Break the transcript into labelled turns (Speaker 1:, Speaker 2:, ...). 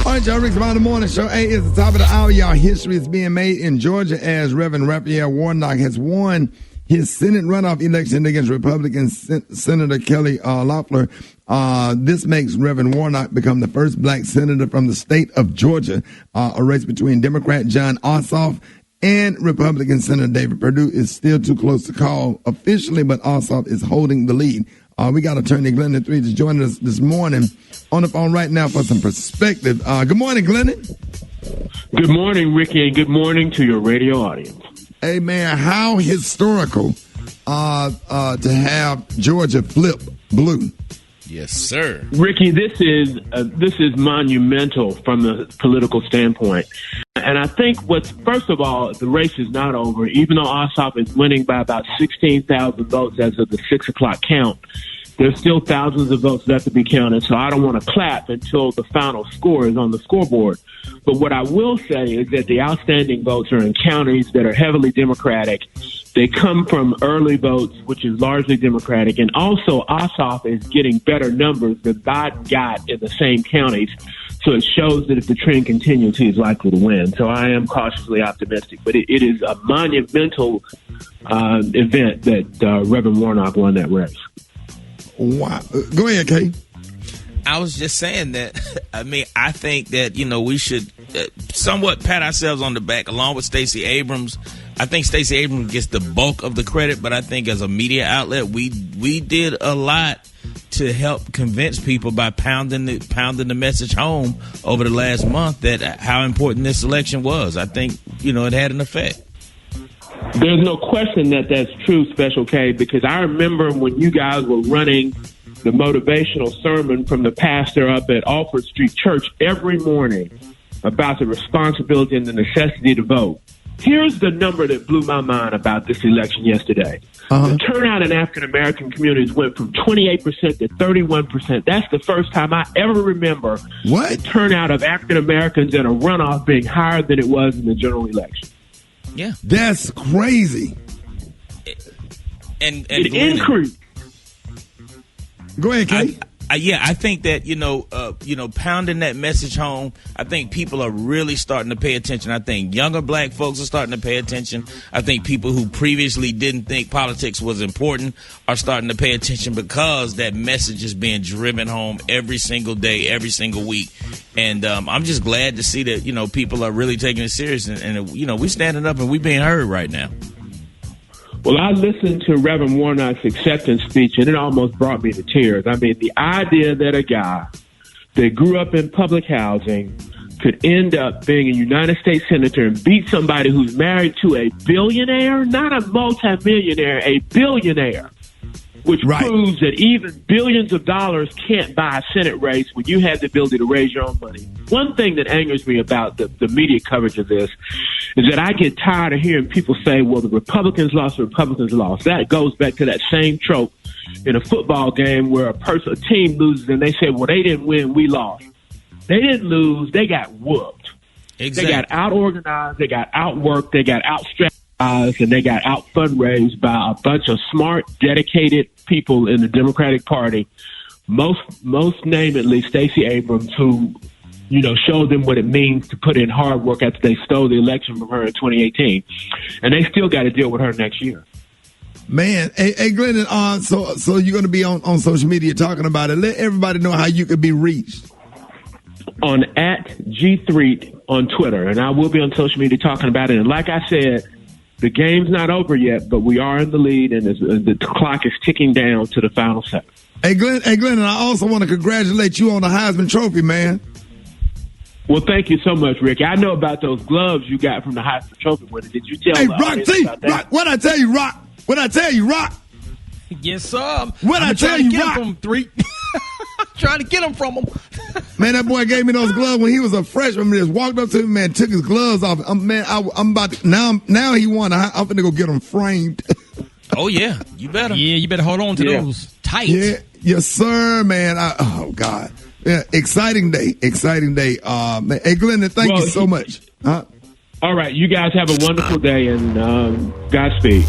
Speaker 1: All right, y'all, Rick's About the Morning Show. Hey, it's the top of the hour, y'all. History is being made in Georgia as Reverend Raphael Warnock has won his Senate runoff election against Republican Senator Kelly Loeffler. This makes Reverend Warnock become the first black senator from the state of Georgia. A race between Democrat Jon Ossoff and Republican Senator David Perdue is still too close to call officially, but Ossoff is holding the lead. We got Attorney Glennon Threatt to join us this morning on the phone right now for some perspective. Good morning, Glennon.
Speaker 2: Good morning, Rickey, and good morning to your radio audience.
Speaker 1: Hey, man, how historical to have Georgia flip blue.
Speaker 3: Yes, sir.
Speaker 2: Rickey, this is monumental from the political standpoint. And I think first of all, the race is not over. Even though Ossoff is winning by about 16,000 votes as of the 6 o'clock count, there's still thousands of votes left to be counted. So I don't want to clap until the final score is on the scoreboard. But what I will say is that the outstanding votes are in counties that are heavily Democratic. They come from early votes, which is largely Democratic. And also, Ossoff is getting better numbers than Biden got in the same counties. So it shows that if the trend continues, he is likely to win. So I am cautiously optimistic. But it is a monumental event that Reverend Warnock won that race.
Speaker 1: Wow. Go ahead, Kay.
Speaker 3: I was just saying that, I think that, we should somewhat pat ourselves on the back along with Stacey Abrams. I think Stacey Abrams gets the bulk of the credit, but I think as a media outlet, we did a lot to help convince people by pounding the message home over the last month that how important this election was. I think, it had an effect.
Speaker 2: There's no question that that's true, Special K, because I remember when you guys were running the motivational sermon from the pastor up at Alford Street Church every morning about the responsibility and the necessity to vote. Here's the number that blew my mind about this election yesterday. The turnout in African-American communities went from 28% to 31%. That's the first time I ever remember the turnout of African-Americans in a runoff being higher than it was in the general election.
Speaker 3: Yeah.
Speaker 1: That's crazy.
Speaker 3: And
Speaker 2: it increased.
Speaker 1: Go ahead, Kay.
Speaker 3: I think that, pounding that message home, I think people are really starting to pay attention. I think younger black folks are starting to pay attention. I think people who previously didn't think politics was important are starting to pay attention because that message is being driven home every single day, every single week. And I'm just glad to see that, people are really taking it serious. And we're standing up and we're being heard right now.
Speaker 2: Well, I listened to Reverend Warnock's acceptance speech, and it almost brought me to tears. The idea that a guy that grew up in public housing could end up being a United States senator and beat somebody who's married to a billionaire, not a multimillionaire, a billionaire, which proves that even billions of dollars can't buy a Senate race when you have the ability to raise your own money. One thing that angers me about the media coverage of this is that I get tired of hearing people say, well, the Republicans lost, the Republicans lost. That goes back to that same trope in a football game where a team loses and they say, well, they didn't win, we lost. They didn't lose, they got whooped. Exactly. They got out-organized, they got outworked, they got out-strategized, and they got out-fundraised by a bunch of smart, dedicated people in the Democratic Party, most namely Stacey Abrams, who showed them what it means to put in hard work after they stole the election from her in 2018. And they still got to deal with her next year.
Speaker 1: Man, hey Glennon, so you're going to be on social media talking about it. Let everybody know how you could be reached.
Speaker 2: On @G3 on Twitter. And I will be on social media talking about it. And like I said, the game's not over yet, but we are in the lead, and the clock is ticking down to the final second.
Speaker 1: Hey, Glenn, and I also want to congratulate you on the Heisman Trophy, man.
Speaker 2: Well, thank you so much, Rick. I know about those gloves you got from the Heisman Trophy winner. Did you tell
Speaker 1: Rock T? Rock, what'd I tell you, Rock? What'd I tell you, Rock?
Speaker 4: Yes, sir.
Speaker 1: What'd I tell you, Rock?
Speaker 4: From three. Trying to get him from him.
Speaker 1: Man, that boy gave me those gloves when he was a freshman. He just walked up to me, man, took his gloves off. I'm about to, now he won. I'm finna go get them framed.
Speaker 3: Oh, yeah. You better.
Speaker 4: Yeah, you better hold on to those tight.
Speaker 1: Yeah, yes, sir, man. Oh, God. Yeah, exciting day. Hey, Glennon, thank you so much.
Speaker 2: All right. You guys have a wonderful day, and Godspeed.